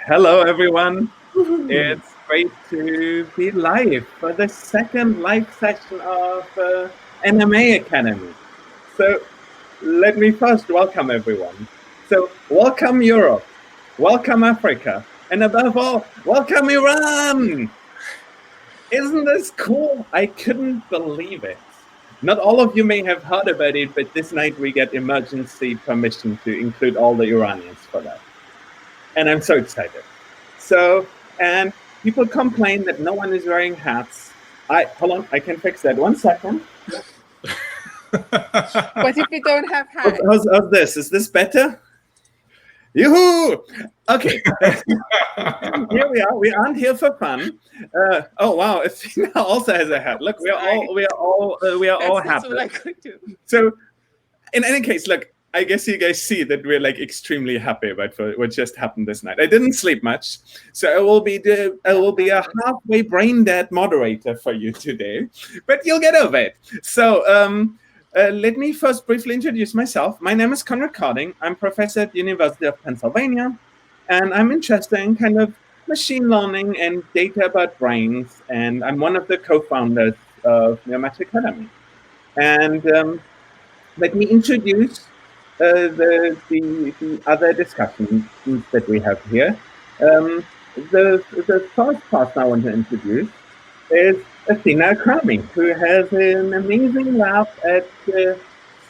Hello, everyone. It's great to be live for the second live session of NMA Academy. So let me first welcome everyone. So welcome Europe, welcome Africa, and above all, welcome Iran. Isn't this cool? I couldn't believe it. Not all of you may have heard about it, but this night we get emergency permission to include all the Iranians for that. And I'm so excited. So, and people complain that no one is wearing hats. Hold on, I can fix that. 1 second. What if we don't have hats? How's this? Is this better? Yoo-hoo! Okay. Here we are. We aren't here for fun. Oh wow! Athena also has a hat. Look, we are all happy. What I could do. So, in any case, look. I guess you guys see that we're like extremely happy about what just happened this night. I didn't sleep much, so I will be a halfway brain dead moderator for you today, but you'll get over it. So let me first briefly introduce myself. My name is Konrad Kording. I'm professor at the University of Pennsylvania, and I'm interested in kind of machine learning and data about brains, and I'm one of the co-founders of NMA Academy. And let me introduce the other discussions that we have here. The first person I want to introduce is Athena Akrami, who has an amazing lab at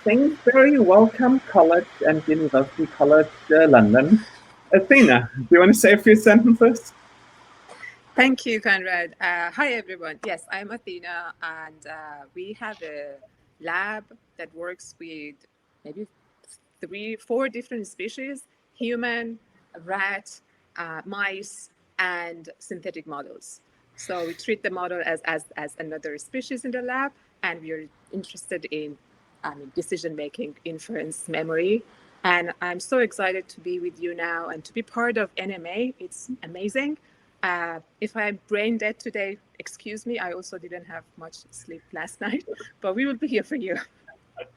Sainsbury Wellcome College and University College London. Athena, do you want to say a few sentences? Thank you, Konrad. Hi, everyone. Yes, I'm Athena, and we have a lab that works with maybe 3-4 different species: human, rat, mice, and synthetic models. So we treat the model as another species in the lab, and we are interested in decision making, inference, memory. And I'm so excited to be with you now and to be part of NMA. It's amazing. If I'm brain dead today, excuse me. I also didn't have much sleep last night, but we will be here for you.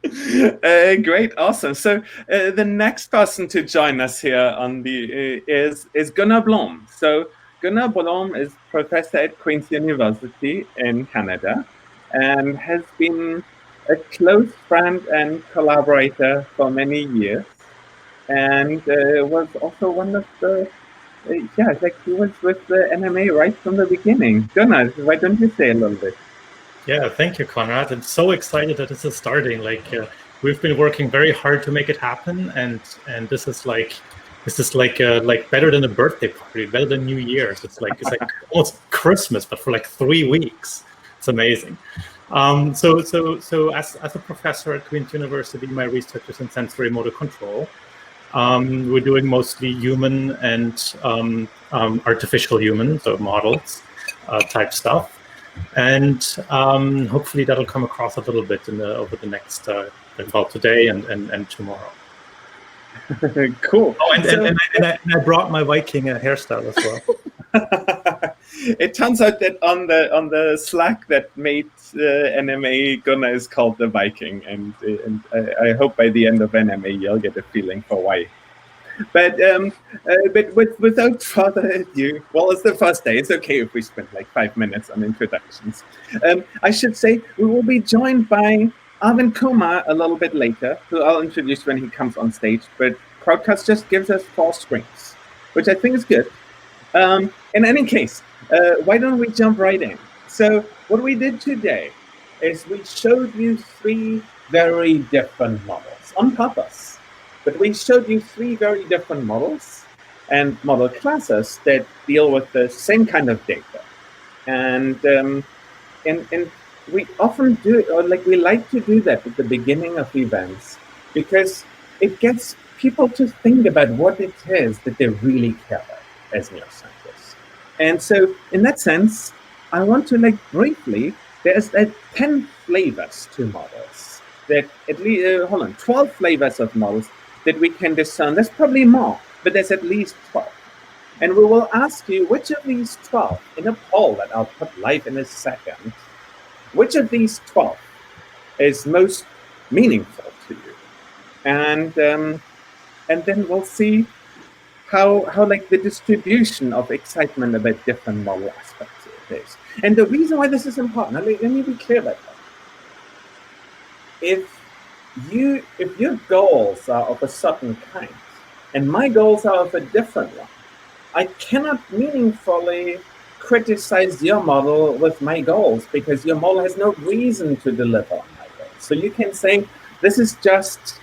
Great, awesome. So the next person to join us here on the is Gunnar Blohm. So Gunnar Blohm is professor at Queen's University in Canada and has been a close friend and collaborator for many years, and was also one of the he was with the NMA right from the beginning. Gunnar, why don't you say a little bit? Yeah, thank you, Konrad. I'm so excited that this is starting. We've been working very hard to make it happen, and this is like better than a birthday party, better than New Year's. It's like almost Christmas, but for like 3 weeks. It's amazing. So as a professor at Queen's University, my research is in sensory motor control. We're doing mostly human and artificial human, so models type stuff. And hopefully that'll come across a little bit over the next, today and tomorrow. Cool. Oh, and I brought my Viking hairstyle as well. It turns out that on the Slack that made NMA, Gunnar is called the Viking, and I hope by the end of NMA you'll get a feeling for why. But without further ado, well, it's the first day. It's okay if we spend like 5 minutes on introductions. I should say we will be joined by Arvind Kumar a little bit later, who I'll introduce when he comes on stage. But Crowdcast just gives us 4 screens, which I think is good. In any case, why don't we jump right in? So what we did today is we showed you 3 very different models on purpose. But we showed you 3 very different models and model classes that deal with the same kind of data. And we often do it, or we like to do that at the beginning of events, because it gets people to think about what it is that they really care about as neuroscientists. And so in that sense, I want to briefly, there's 10 flavors to models that at least, 12 flavors of models that we can discern. There's probably more, but there's at least 12. And we will ask you which of these 12, in a poll that I'll put live in a second, which of these 12 is most meaningful to you? And then we'll see how like the distribution of excitement about different model aspects is. And the reason why this is important, let me be clear about that. If your goals are of a certain kind, and my goals are of a different one, I cannot meaningfully criticize your model with my goals because your model has no reason to deliver on my goals. So you can say this is just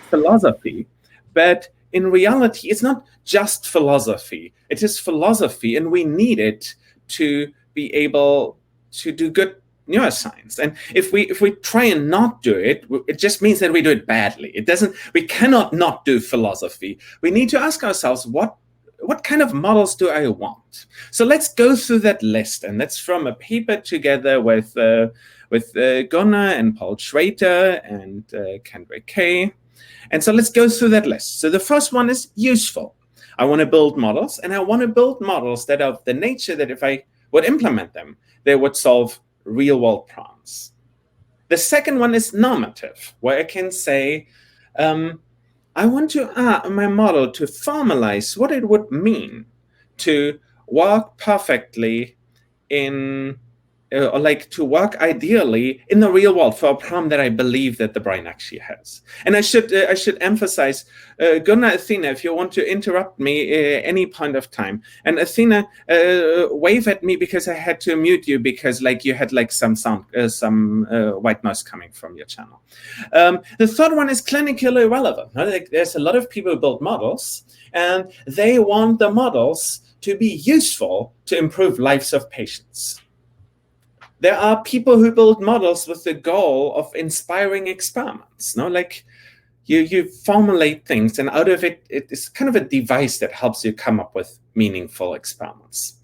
philosophy, but in reality, it's not just philosophy. It is philosophy, and we need it to be able to do good neuroscience. And if we try and not do it, it just means that we do it badly. It doesn't. We cannot not do philosophy. We need to ask ourselves what kind of models do I want? So let's go through that list, and that's from a paper together with Gunnar and Paul Schrader and Kendrick Kay. And so let's go through that list. So the first one is useful. I want to build models, and I want to build models that are of the nature that if I would implement them, they would solve real-world problems. The second one is normative, where I can say, I want my model to formalize what it would mean to work perfectly in, or like to work ideally in the real world for a problem that I believe that the brain actually has. And I should emphasize, Gunnar, Athena, if you want to interrupt me any point of time, and Athena, wave at me because I had to mute you because like you had like some sound, some white noise coming from your channel. The third one is clinically relevant. Like, there's a lot of people who build models, and they want the models to be useful to improve lives of patients. There are people who build models with the goal of inspiring experiments. Like you formulate things, and out of it, it's kind of a device that helps you come up with meaningful experiments.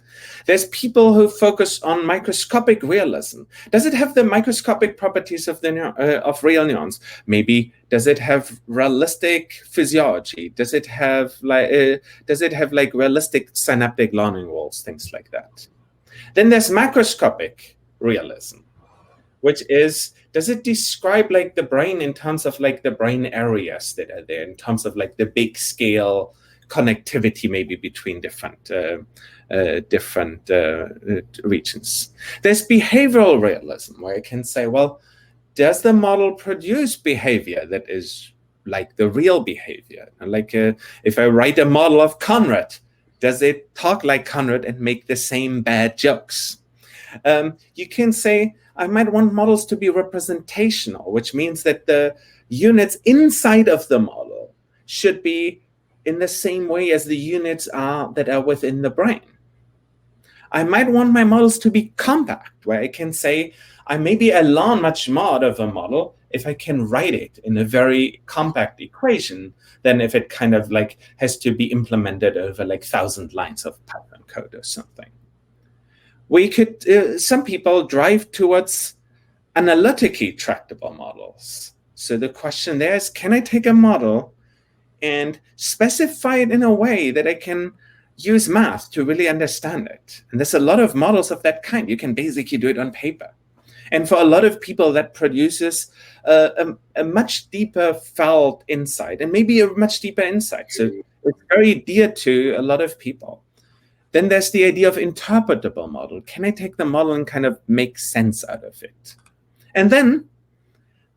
There's people who focus on microscopic realism. Does it have the microscopic properties of of real neurons? Maybe. Does it have realistic physiology? Does it have like realistic synaptic learning rules? Things like that. Then there's macroscopic realism, which is, does it describe like the brain in terms of like the brain areas that are there, in terms of like the big scale connectivity maybe between different regions. There's behavioral realism, where I can say, well, does the model produce behavior that is like the real behavior? Like if I write a model of Konrad, does it talk like Konrad and make the same bad jokes? You can say, I might want models to be representational, which means that the units inside of the model should be in the same way as the units that are within the brain. I might want my models to be compact, where I can say, I learn much more out of a model if I can write it in a very compact equation than if it kind of like has to be implemented over like 1,000 lines of Python code or something. We could, some people drive towards analytically tractable models. So the question there is, can I take a model and specify it in a way that I can use math to really understand it? And there's a lot of models of that kind. You can basically do it on paper. And for a lot of people, that produces a much deeper felt insight, and maybe a much deeper insight. So it's very dear to a lot of people. Then there's the idea of interpretable model. Can I take the model and kind of make sense out of it? And then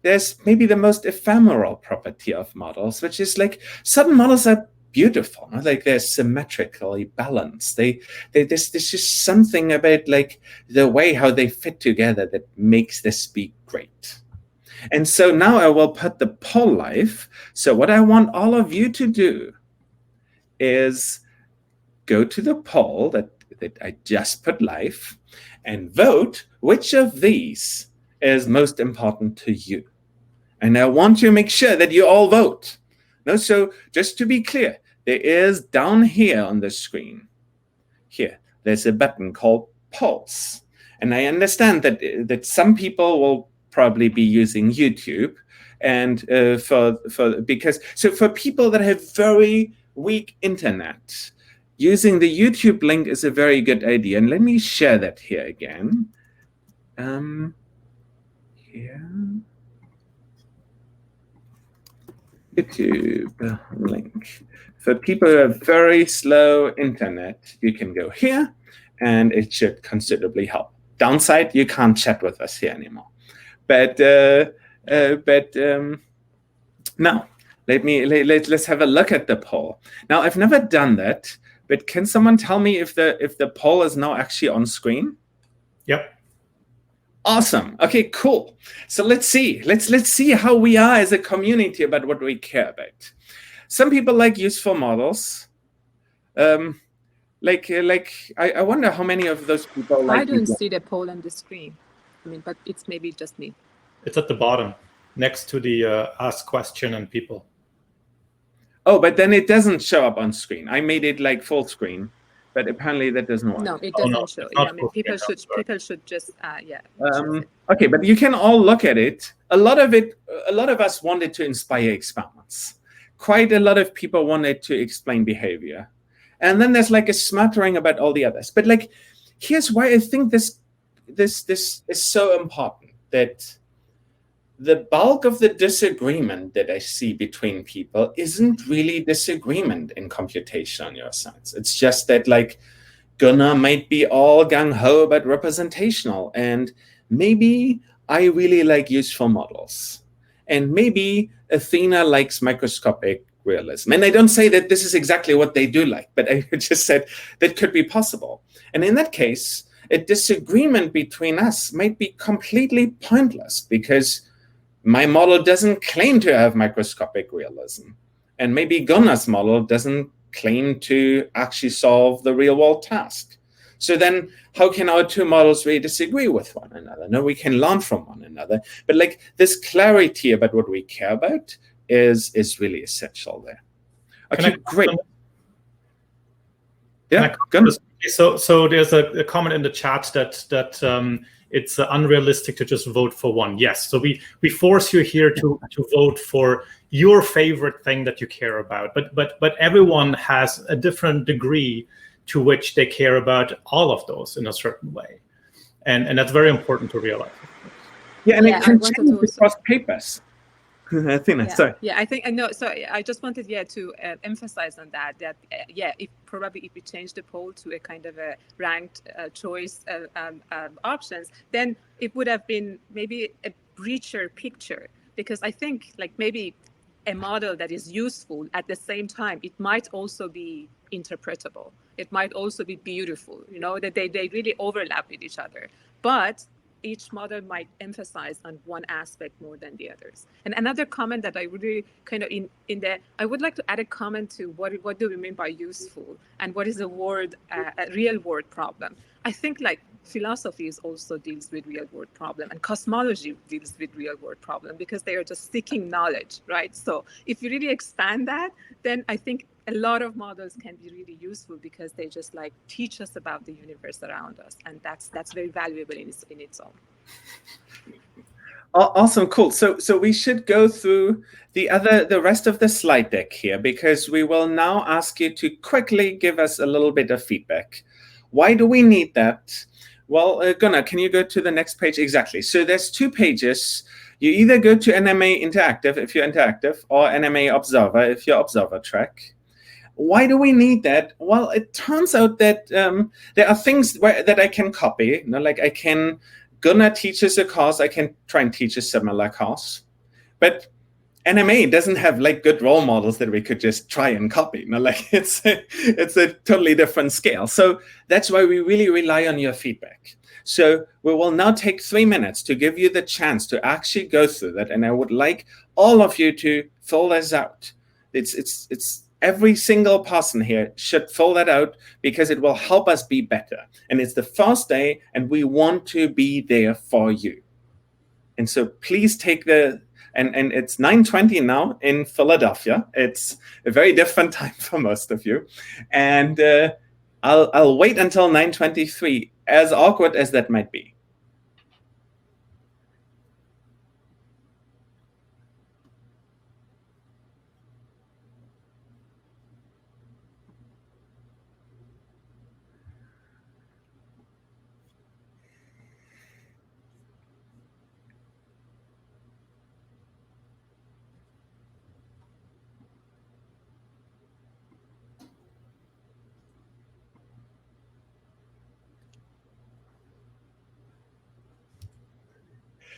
there's maybe the most ephemeral property of models, which is like certain models are beautiful, like they're symmetrically balanced. There's just something about like the way how they fit together that makes this be great. And so now I will put the poll live. So what I want all of you to do is go to the poll that I just put live and vote which of these is most important to you. And I want you to make sure that you all vote. No, so just to be clear, there is down here on the screen, here, there's a button called polls. And I understand that some people will probably be using YouTube, and for people that have very weak internet, using the YouTube link is a very good idea. And let me share that here again. Here. YouTube link. For people who have very slow internet, you can go here, and it should considerably help. Downside, you can't chat with us here anymore. But now let's have a look at the poll. Now, I've never done that, but can someone tell me if the poll is now actually on screen? Yep. Awesome. Okay, cool. So let's see. Let's see how we are as a community about what we care about. Some people like useful models. I wonder how many of those people like. I don't see the poll on the screen. I mean, but it's maybe just me. It's at the bottom, next to the ask question and people. Oh, but then it doesn't show up on screen. I made it like full screen, but apparently that doesn't work. No, it doesn't show. Yeah, I mean, people should just yeah. Okay, but you can all look at it. A lot of us wanted to inspire experiments. Quite a lot of people wanted to explain behavior. And then there's like a smattering about all the others. But like, here's why I think this is so important, that the bulk of the disagreement that I see between people isn't really disagreement in computational neuroscience. It's just that like Gunnar might be all gung-ho about representational, and maybe I really like useful models. And maybe Athena likes microscopic realism. And I don't say that this is exactly what they do like, but I just said that could be possible. And in that case, a disagreement between us might be completely pointless, because my model doesn't claim to have microscopic realism. And maybe Gunnar's model doesn't claim to actually solve the real world task. So then how can our two models really disagree with one another? No, we can learn from one another. But like this clarity about what we care about is really essential there. Okay, great. Yeah, so there's a comment in the chat that it's unrealistic to just vote for one. Yes, so we force you here to vote for your favorite thing that you care about, but everyone has a different degree to which they care about all of those in a certain way, and that's very important to realize. Yeah, and it can change across papers. Athena, sorry. Yeah, I think no. So I just wanted to emphasize on that if we change the poll to a kind of a ranked choice options, then it would have been maybe a richer picture, because I think like maybe a model that is useful at the same time, it might also be interpretable. It might also be beautiful. You know, that they really overlap with each other, but each model might emphasize on one aspect more than the others. And another comment that I really kind of in there, I would like to add a comment to what do we mean by useful, and what is a real world problem. I think like philosophy also deals with real world problem, and cosmology deals with real world problem, because they are just seeking knowledge, right? So if you really expand that, then I think a lot of models can be really useful, because they just like teach us about the universe around us, and that's very valuable in its own. Awesome, cool. So we should go through the rest of the slide deck here, because we will now ask you to quickly give us a little bit of feedback. Why do we need that? Well, Gunnar, can you go to the next page? Exactly. So there's 2 pages. You either go to NMA Interactive if you're interactive, or NMA Observer if you're observer track. Why do we need that? Well, it turns out that there are things that I can copy. You know, like Gunnar teaches a course, I can try and teach a similar course. But NMA doesn't have like good role models that we could just try and copy. You know, like it's a totally different scale. So that's why we really rely on your feedback. So we will now take 3 minutes to give you the chance to actually go through that. And I would like all of you to fill this out. It's every single person here should fill that out, because it will help us be better. And it's the first day, and we want to be there for you. And so please take and it's 9:20 now in Philadelphia. It's a very different time for most of you. And I'll wait until 9:23, as awkward as that might be.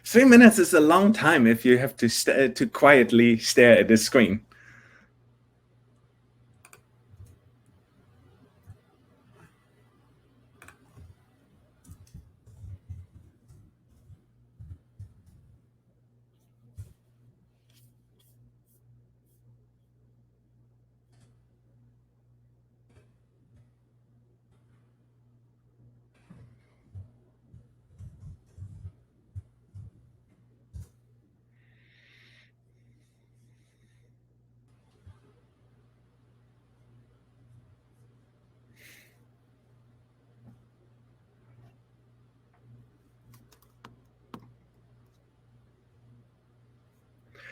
3 minutes is a long time if you have to quietly stare at the screen.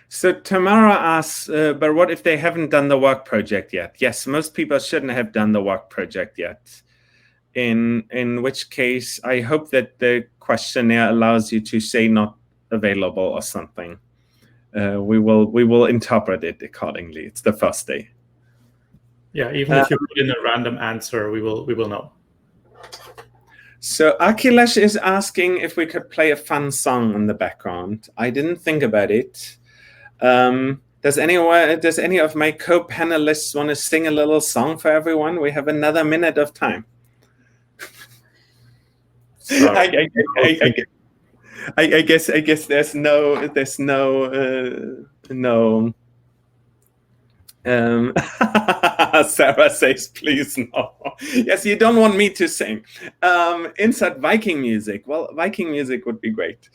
So Tamara asks, but what if they haven't done the work project yet? Yes, most people shouldn't have done the work project yet. In which case, I hope that the questionnaire allows you to say not available or something. We will interpret it accordingly. It's the first day. Yeah, even if you put in a random answer, we will know. So Akhilesh is asking if we could play a fun song in the background. I didn't think about it. Does any of my co-panelists want to sing a little song for everyone? We have another minute of time. I guess there's no Sarah says please no. Yes, you don't want me to sing. Insert Viking music. Well, Viking music would be great.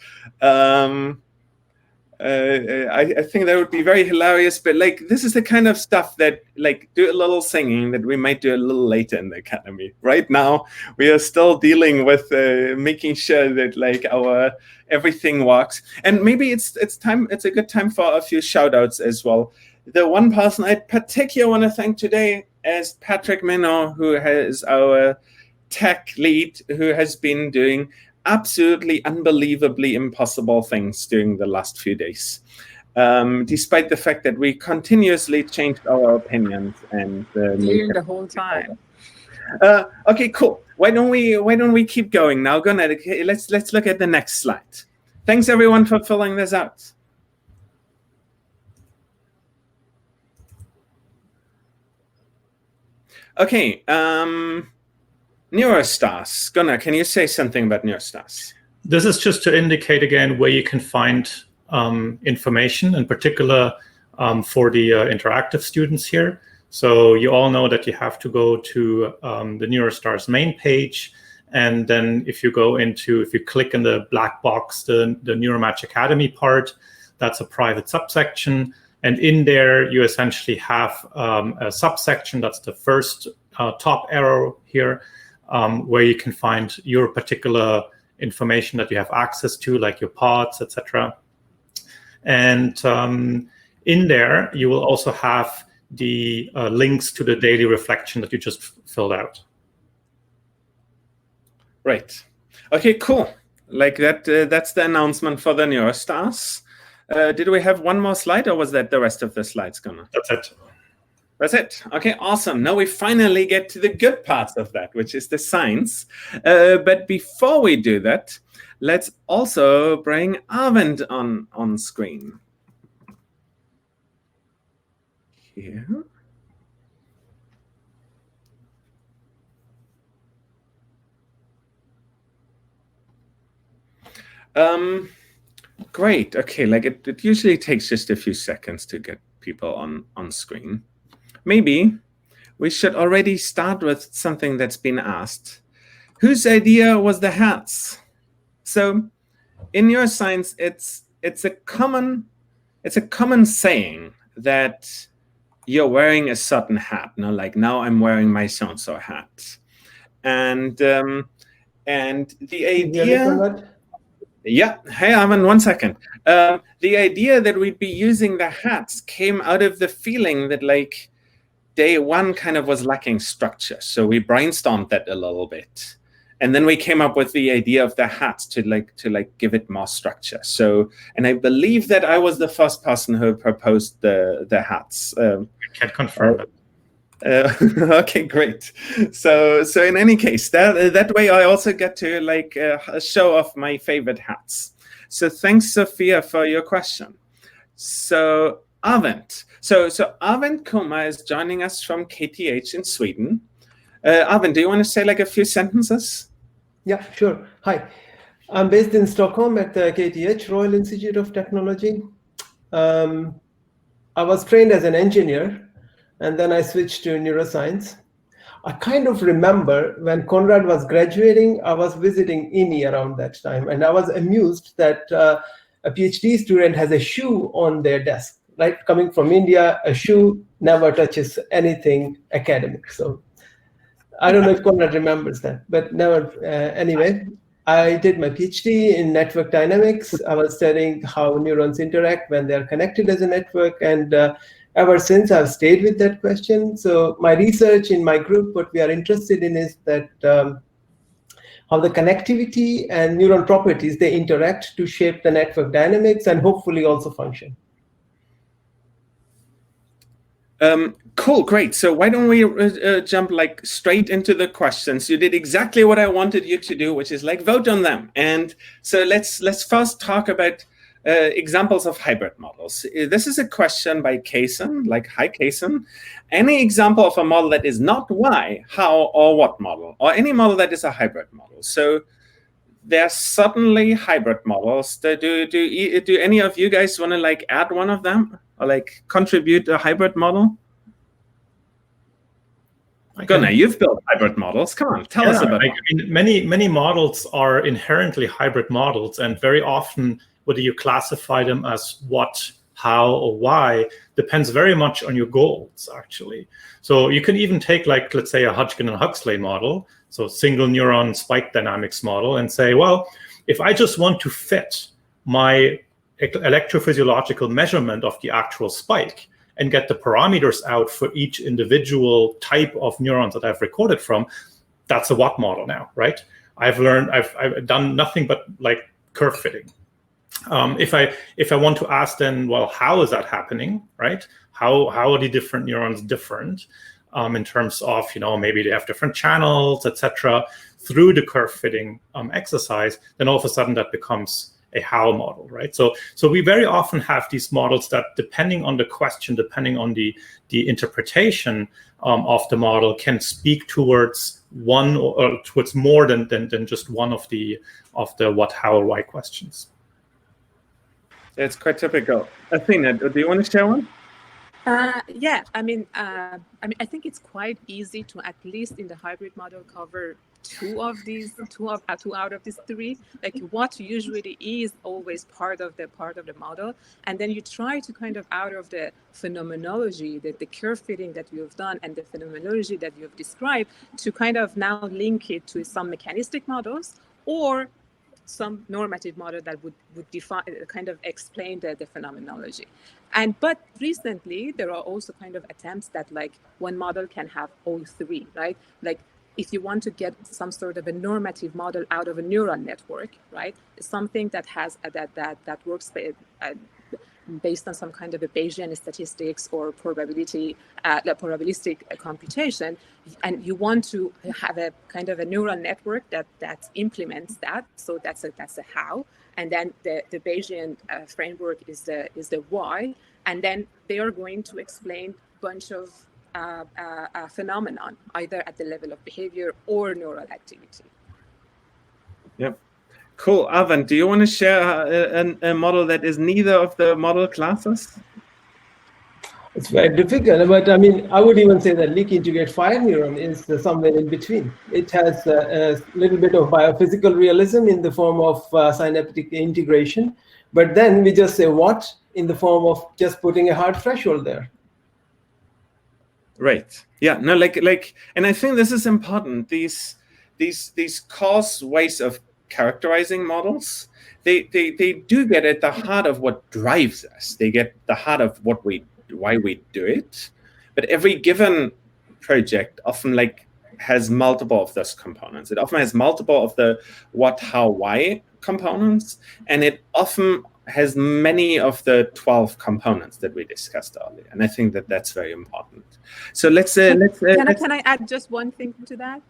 I think that would be very hilarious, but like this is the kind of stuff that like do a little singing that we might do a little later in the academy. Right now, we are still dealing with making sure that like our everything works. And maybe it's a good time for a few shout outs as well. The one person I particularly want to thank today is Patrick Minot, who is our tech lead, who has been doing absolutely unbelievably impossible things during the last few days, despite the fact that we continuously changed our opinions and during the whole time. Okay, cool. Why don't we keep going now? Gunnar, let's look at the next slide. Thanks everyone for filling this out. Okay. Neurostars. Gunnar, can you say something about Neurostars? This is just to indicate again where you can find information, in particular for the interactive students here. So you all know that you have to go to the Neurostars main page, and then if you click in the black box, the Neuromatch Academy part, that's a private subsection, and in there you essentially have a subsection, that's the first top arrow here, where you can find your particular information that you have access to, like your pods, etc. And in there, you will also have the links to the daily reflection that you just filled out. Right. Okay, cool. Like that. That's the announcement for the Neurostars. Did we have one more slide, or was that the rest of the slides, Gunnar? That's it. That's it. Okay, awesome. Now we finally get to the good parts of that, which is the science. But before we do that, let's also bring Arvind on screen. Here. Great. Okay, like it usually takes just a few seconds to get people on screen. Maybe we should already start with something that's been asked. Whose idea was the hats? So in neuroscience, it's a common saying that you're wearing a certain hat. No, like now I'm wearing my so-and-so hat. And the idea. Yeah. Hey, Arvind, 1 second. The idea that we'd be using the hats came out of the feeling that like day one kind of was lacking structure. So we brainstormed that a little bit. And then we came up with the idea of the hats to give it more structure. So, and I believe that I was the first person who proposed the hats. I can't confirm that. Okay, great. So in any case, that way I also get to like show off my favorite hats. So thanks, Sophia, for your question. So Arvind, so Arvind Kumar is joining us from KTH in Sweden. Arvind, do you want to say like a few sentences? Yeah, sure. Hi, I'm based in Stockholm at the KTH, Royal Institute of Technology. I was trained as an engineer, and then I switched to neuroscience. I kind of remember when Konrad was graduating, I was visiting INI around that time, and I was amused that a PhD student has a shoe on their desk, right? Coming from India, a shoe never touches anything academic. So I don't know if Konrad remembers that, but never. Anyway, I did my PhD in network dynamics. I was studying how neurons interact when they're connected as a network, and ever since I've stayed with that question. So my research in my group, what we are interested in is that how the connectivity and neuron properties, they interact to shape the network dynamics and hopefully also function. Cool, great. So why don't we jump like straight into the questions? You did exactly what I wanted you to do, which is like vote on them. And so let's first talk about examples of hybrid models. This is a question by Kaysen, like hi Kaysen. Any example of a model that is not why, how, or what model, or any model that is a hybrid model. So there are certainly hybrid models. Do any of you guys want to like add one of them or like contribute a hybrid model? Gunnar, you've built hybrid models. Come on, tell us about it. I mean, many models are inherently hybrid models, and very often whether you classify them as what, how, or why depends very much on your goals, actually. So you can even take, like, let's say, a Hodgkin and Huxley model, so single neuron spike dynamics model, and say, well, if I just want to fit my electrophysiological measurement of the actual spike and get the parameters out for each individual type of neurons that I've recorded from, that's a what model now, right? I've done nothing but like curve fitting. If I want to ask then, well, how is that happening, right? How are the different neurons different in terms of, maybe they have different channels, etc. Through the curve fitting exercise, then all of a sudden that becomes a how model, right? So we very often have these models that, depending on the question, depending on the interpretation of the model, can speak towards one or towards more than just one of the what, how, or why questions. It's quite typical. Athena, do you want to share one? Yeah, I mean, I think it's quite easy to, at least in the hybrid model, cover two out of these three. Like what usually is always part of the model, and then you try to kind of, out of the phenomenology, the curve fitting that you have done and the phenomenology that you have described, to kind of now link it to some mechanistic models or some normative model that would define, kind of explain the phenomenology. But recently there are also kind of attempts that like one model can have all three, right? Like if you want to get some sort of a normative model out of a neural network, right? Something that has that works based on some kind of a Bayesian statistics or probabilistic computation, and you want to have a kind of a neural network that implements that. So that's a how, and then the Bayesian framework is the why, and then they are going to explain a bunch of phenomenon, either at the level of behavior or neural activity. Yep. Cool. Arvind, do you want to share a model that is neither of the model classes? It's very difficult, but I mean, I would even say that leak integrate fire neuron is somewhere in between. It has a little bit of biophysical realism in the form of synaptic integration, but then we just say what in the form of just putting a hard threshold there. Right. Yeah. No. Like, and I think this is important. These coarse ways of characterizing models, they do get at the heart of what drives us. They get the heart of why we do it. But every given project often like has multiple of those components. It often has multiple of the what, how, why components, and it often has many of the 12 components that we discussed earlier, and I think that that's very important. So Can I add just one thing to that?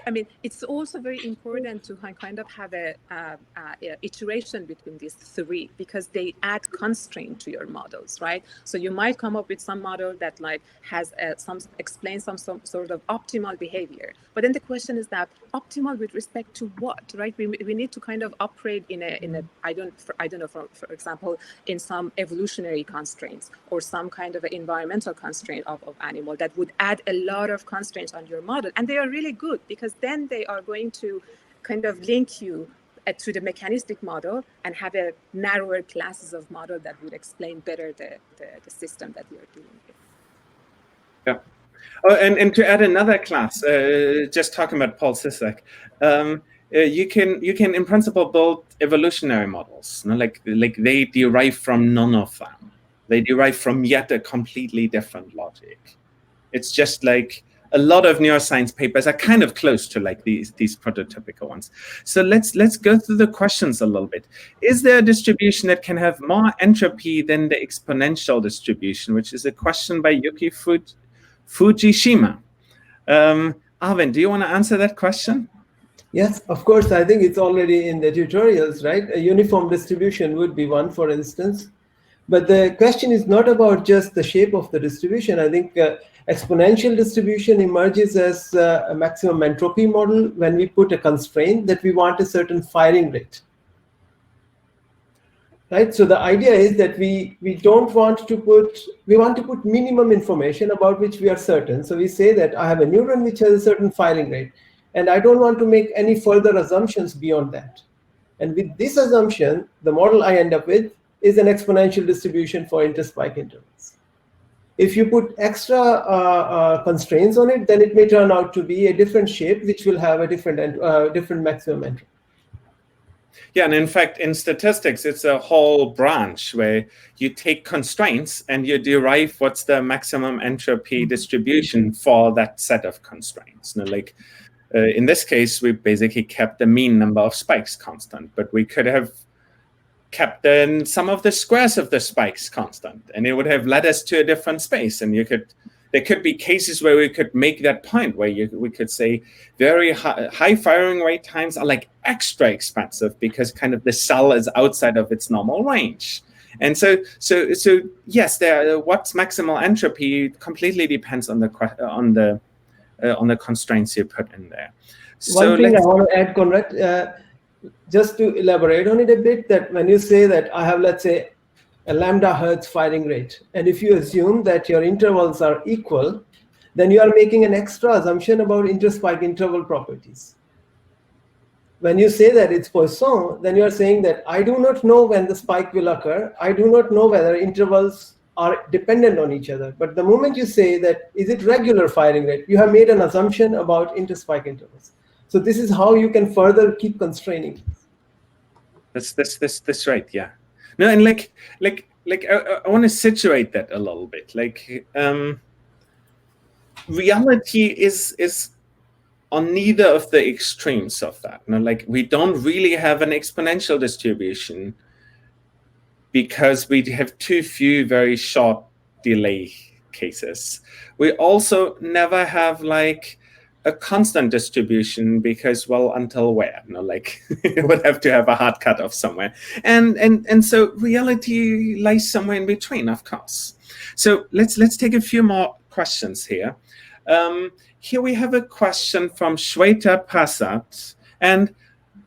I mean, it's also very important to kind of have a iteration between these three, because they add constraint to your models, right? So you might come up with some model that like has explains some sort of optimal behavior, but then the question is that optimal with respect to what, right? We need to kind of operate in a I don't know, for example, in some evolutionary constraints or some kind of an environmental constraint of animal that would add a lot of constraints on your model, and they are really good, because then they are going to kind of link you to the mechanistic model and have a narrower classes of model that would explain better the system that you're dealing with. Yeah. Oh, and to add another class, just talking about Paul Sisek, you can in principle build evolutionary models. Like they derive from none of them. They derive from yet a completely different logic. It's just like a lot of neuroscience papers are kind of close to like these prototypical ones. So let's go through the questions a little bit. Is there a distribution that can have more entropy than the exponential distribution, which is a question by Yuki Fujishima. Arvind, do you want to answer that question? Yes, of course. I think it's already in the tutorials, right? A uniform distribution would be one, for instance. But the question is not about just the shape of the distribution. I think exponential distribution emerges as a maximum entropy model when we put a constraint that we want a certain firing rate. Right? So the idea is that we want to put minimum information about which we are certain. So we say that I have a neuron which has a certain firing rate, and I don't want to make any further assumptions beyond that. And with this assumption, the model I end up with is an exponential distribution for interspike intervals. If you put extra constraints on it, then it may turn out to be a different shape, which will have a different maximum entropy. Yeah, and in fact, in statistics, it's a whole branch where you take constraints and you derive what's the maximum entropy distribution for that set of constraints. Like in this case, we basically kept the mean number of spikes constant, but we could have kept then some of the squares of the spikes constant, and it would have led us to a different space. And there could be cases where we could make that point where we could say very high firing rate times are like extra expensive because kind of the cell is outside of its normal range. And so yes, what's maximal entropy completely depends on the constraints you put in there. One thing I want to add, Konrad, just to elaborate on it a bit, that when you say that I have, let's say, a lambda hertz firing rate, and if you assume that your intervals are equal, then you are making an extra assumption about interspike interval properties. When you say that it's Poisson, then you are saying that I do not know when the spike will occur. I do not know whether intervals are dependent on each other. But the moment you say that, is it regular firing rate, you have made an assumption about interspike intervals. So this is how you can further keep constraining. That's right. Yeah. No, and like I want to situate that a little bit. Like reality is on neither of the extremes of that. Like we don't really have an exponential distribution because we have too few very short delay cases. We also never have like a constant distribution because, well, until where? Like it would have to have a hard cutoff somewhere. And so reality lies somewhere in between, of course. So let's take a few more questions here. Here we have a question from Shweta Prasad, and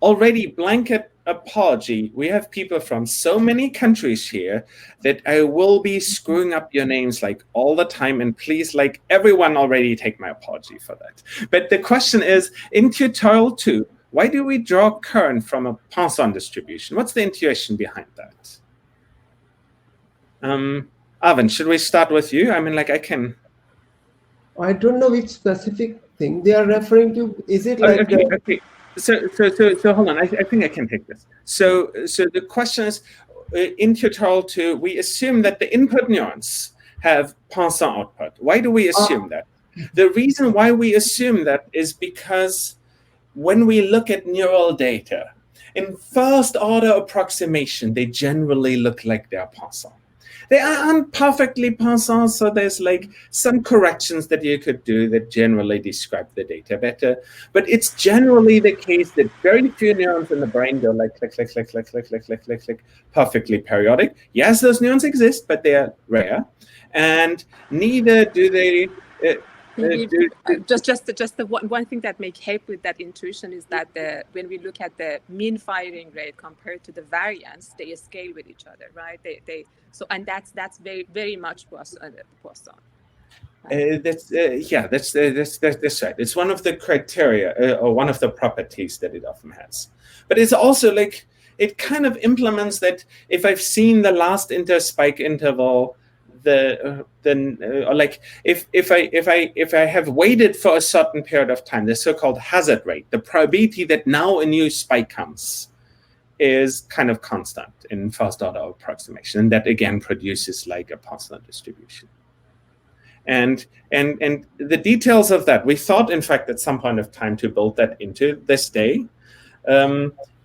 already blanket apology. We have people from so many countries here that I will be screwing up your names like all the time, and please, like everyone already take my apology for that. But the question is, in tutorial 2, why do we draw current from a Poisson distribution? What's the intuition behind that? Arvind, should we start with you? I mean, like I don't know which specific thing they are referring to. Is it like okay. So hold on. I think I can take this. So the question is, in tutorial 2, we assume that the input neurons have Poisson output. Why do we assume that? The reason why we assume that is because when we look at neural data in first order approximation, they generally look like they're Poisson. They aren't perfectly Poisson, so there's like some corrections that you could do that generally describe the data better. But it's generally the case that very few neurons in the brain go like click, click, click, click, click, click, click, click, click, perfectly periodic. Yes, those neurons exist, but they are rare. And neither do they... Just the one thing that makes help with that intuition is that when we look at the mean firing rate compared to the variance, they scale with each other, right? And that's very, very much Poisson. That's right. It's one of the criteria or one of the properties that it often has. But it's also like it kind of implements that if I've seen the last interspike interval, like if I have waited for a certain period of time, the so-called hazard rate, the probability that now a new spike comes, is kind of constant in first order approximation, and that again produces like a Poisson distribution. And the details of that, we thought, in fact, at some point of time to build that into this day.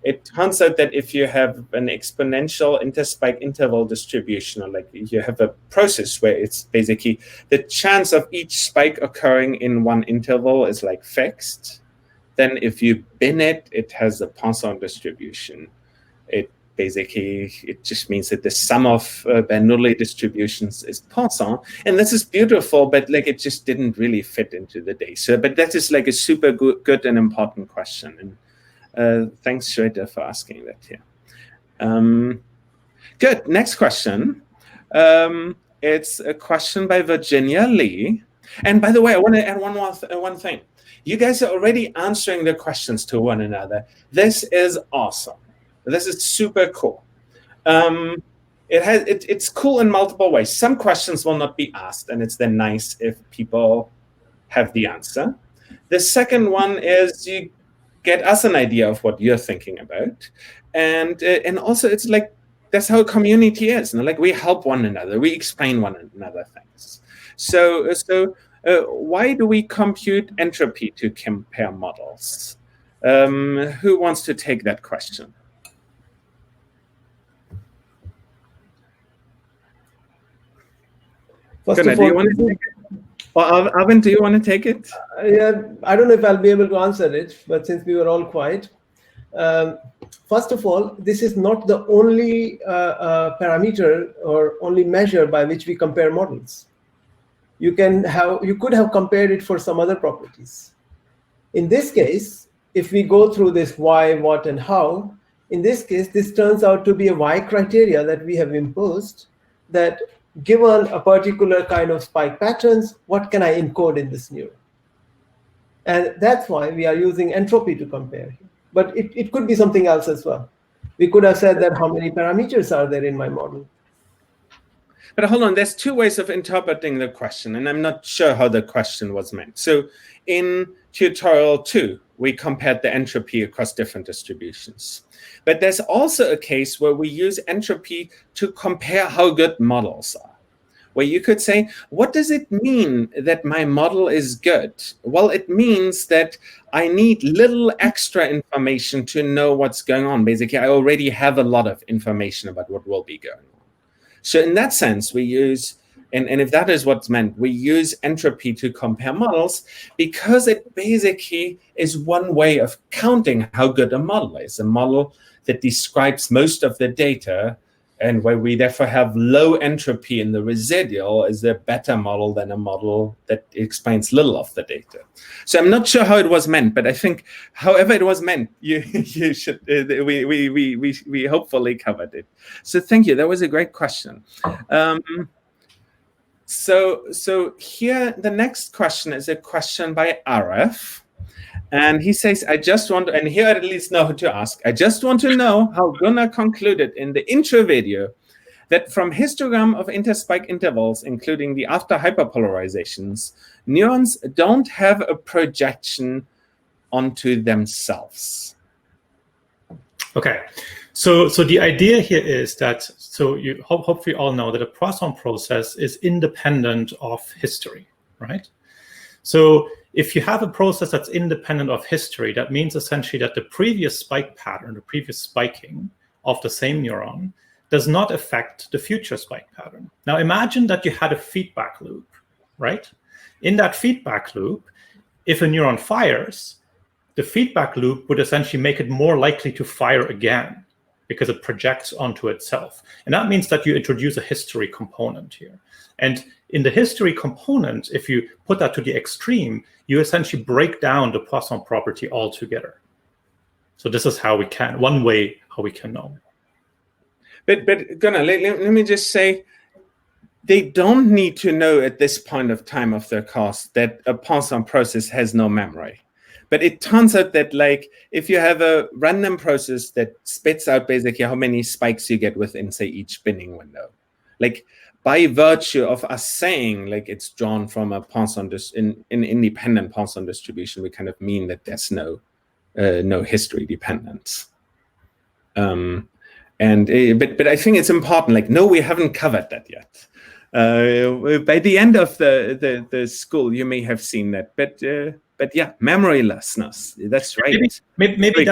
It turns out that if you have an exponential interspike interval distribution, or like you have a process where it's basically the chance of each spike occurring in one interval is like fixed, then if you bin it, it has a Poisson distribution. It just means that the sum of Bernoulli distributions is Poisson, and this is beautiful, but like it just didn't really fit into the day. So, but that is like a super good and important question, and thanks, Shweta, for asking that here. Good. Next question. It's a question by Virginia Lee, and by the way, I want to add one thing. You guys are already answering the questions to one another. This is awesome. This is super cool. It's cool in multiple ways. Some questions will not be asked, and it's then nice if people have the answer. The second one is you get us an idea of what you're thinking about, and also it's like that's how a community is. You know? Like we help one another, we explain one another things. So why do we compute entropy to compare models? Who wants to take that question? Gunnar, do you want to take it? Or Arvind, do you want to take it? Yeah, I don't know if I'll be able to answer it, but since we were all quiet. First of all, this is not the only parameter or only measure by which we compare models. You could have compared it for some other properties. In this case, if we go through this why, what, and how, in this case, this turns out to be a Y criteria that we have imposed that given a particular kind of spike patterns, what can I encode in this neuron? And that's why we are using entropy to compare. But it could be something else as well. We could have said that how many parameters are there in my model? But hold on, there's two ways of interpreting the question, and I'm not sure how the question was meant. So in tutorial 2, we compared the entropy across different distributions. But there's also a case where we use entropy to compare how good models are, where you could say, what does it mean that my model is good? Well, it means that I need little extra information to know what's going on. Basically, I already have a lot of information about what will be going on. So in that sense, we use, and if that is what's meant, we use entropy to compare models because it basically is one way of counting how good a model is. A model that describes most of the data and where we therefore have low entropy in the residual is a better model than a model that explains little of the data. So I'm not sure how it was meant, but I think however it was meant, you should, we hopefully covered it. So thank you, that was a great question. So here, the next question is a question by Arif. And he says, I just want to, and here I at least know who to ask. I just want to know how Gunnar concluded in the intro video that from histogram of interspike intervals, including the after hyperpolarizations, neurons don't have a projection onto themselves. Okay, so the idea here is that, so you hopefully all know that a Poisson process is independent of history, right? So if you have a process that's independent of history, that means essentially that the previous spike pattern, the previous spiking of the same neuron, does not affect the future spike pattern. Now imagine that you had a feedback loop, right? In that feedback loop, if a neuron fires, the feedback loop would essentially make it more likely to fire again because it projects onto itself. And that means that you introduce a history component here. And in the history component, if you put that to the extreme, you essentially break down the Poisson property altogether. So this is how we can, one way how we can know. But Gunnar, let me just say, they don't need to know at this point of time of their course that a Poisson process has no memory. But it turns out that, like, if you have a random process that spits out basically how many spikes you get within, say, each binning window, like by virtue of us saying like it's drawn from a Poisson in independent Poisson distribution, we kind of mean that there's no history dependence. But I think it's important. Like, no, we haven't covered that yet. By the end of the school, you may have seen that, but yeah, memorylessness. That's right. Maybe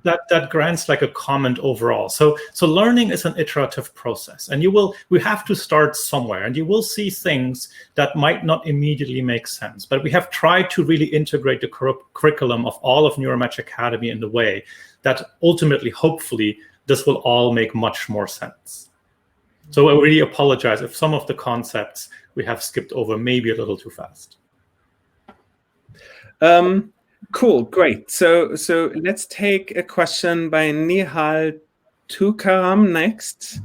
that grants like a comment overall. So learning is an iterative process, and we have to start somewhere, and you will see things that might not immediately make sense. But we have tried to really integrate the curriculum of all of Neuromatch Academy in the way that ultimately, hopefully, this will all make much more sense. So I really apologize if some of the concepts we have skipped over maybe a little too fast. Cool, great. So let's take a question by Nihal Tukaram next.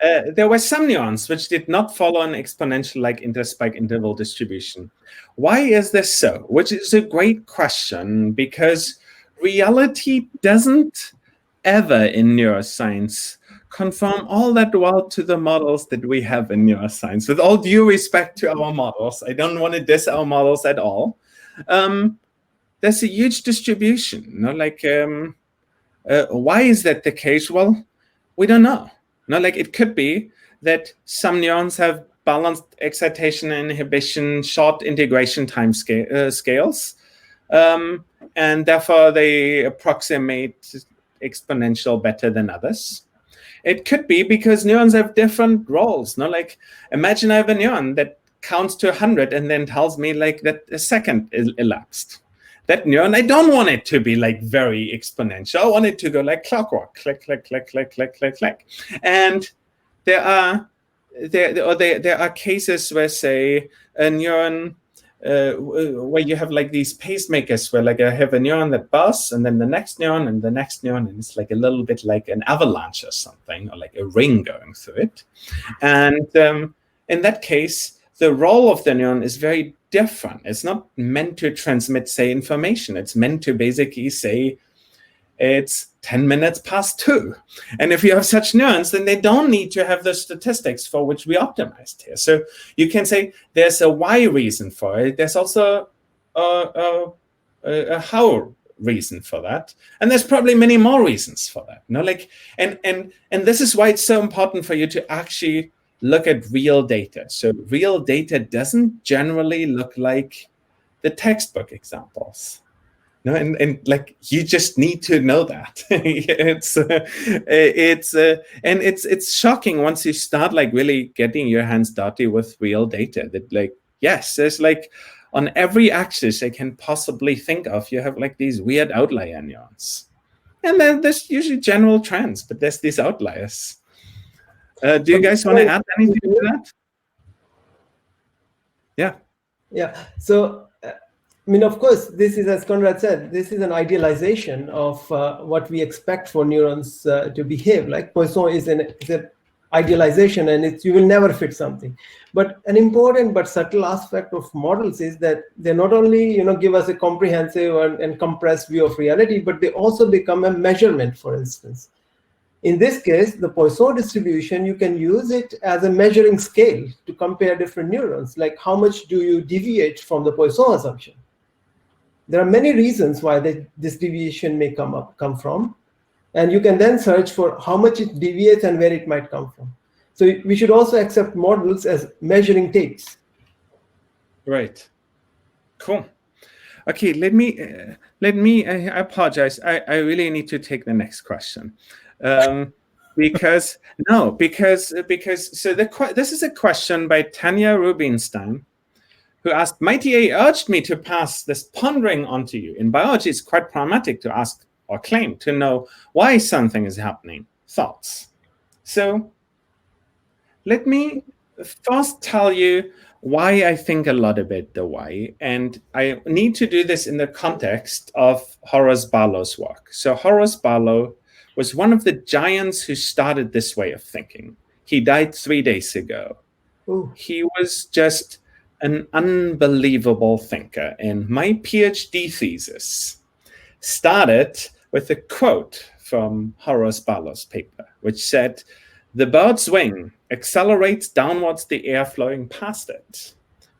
There were some neurons which did not follow an exponential like interspike interval distribution. Why is this so? Which is a great question, because reality doesn't ever in neuroscience conform all that well to the models that we have in neuroscience. With all due respect to our models, I don't want to diss our models at all. There's a huge distribution. Why is that the case? Well, we don't know. It could be that some neurons have balanced excitation and inhibition, short integration time scales, and therefore they approximate exponential better than others. It could be because neurons have different roles. Imagine I have a neuron that counts to 100 and then tells me that a second elapsed. That neuron, I don't want it to be very exponential. I want it to go like clockwork, click, click, click, click, click, click, click. And there are cases where, say, a neuron, where you have these pacemakers where I have a neuron that bursts and then the next neuron and the next neuron, and it's a little bit like an avalanche or something, or a ring going through it. And in that case, the role of the neuron is very different. It's not meant to transmit, say, information. It's meant to basically say it's 10 minutes past 2. And if you have such neurons, then they don't need to have the statistics for which we optimized here. So you can say there's a why reason for it. There's also a how reason for that. And there's probably many more reasons for that. And this is why it's so important for you to actually look at real data. So real data doesn't generally look like the textbook examples. And you just need to know that. It's shocking once you start really getting your hands dirty with real data that yes, there's on every axis I can possibly think of, you have these weird outlier neurons. And then there's usually general trends, but there's these outliers. Do you guys want to add anything to that? Yeah. Yeah. So, of course, this is, as Konrad said, this is an idealization of what we expect for neurons to behave. Poisson is an idealization, and you will never fit something. But an important but subtle aspect of models is that they not only give us a comprehensive and compressed view of reality, but they also become a measurement. For instance, in this case, the Poisson distribution, you can use it as a measuring scale to compare different neurons. How much do you deviate from the Poisson assumption? There are many reasons why this deviation may come from. And you can then search for how much it deviates and where it might come from. So we should also accept models as measuring tapes. Right. Cool. Okay, let me. I apologize. I really need to take the next question, because so this is a question by Tanya Rubinstein, who asked, Mighty A urged me to pass this pondering on to you. In biology, it's quite pragmatic to ask or claim to know why something is happening. Thoughts. So let me first tell you why I think a lot about the why. And I need to do this in the context of Horace Barlow's work. So Horace Barlow was one of the giants who started this way of thinking. He died 3 days ago. Ooh. He was just an unbelievable thinker. And my PhD thesis started with a quote from Horace Barlow's paper, which said, "The bird's wing accelerates downwards the air flowing past it,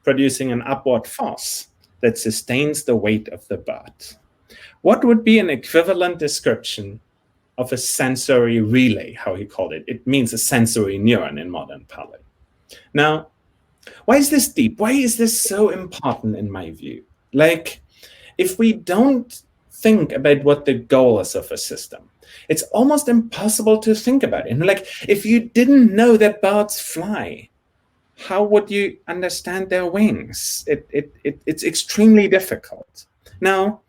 producing an upward force that sustains the weight of the bird." What would be an equivalent description of a sensory relay, how he called it? It means a sensory neuron in modern parlance. Now, why is this deep? Why is this so important in my view? Like, if we don't think about what the goal is of a system, it's almost impossible to think about it. And like, if you didn't know that birds fly, how would you understand their wings? It's extremely difficult. Now,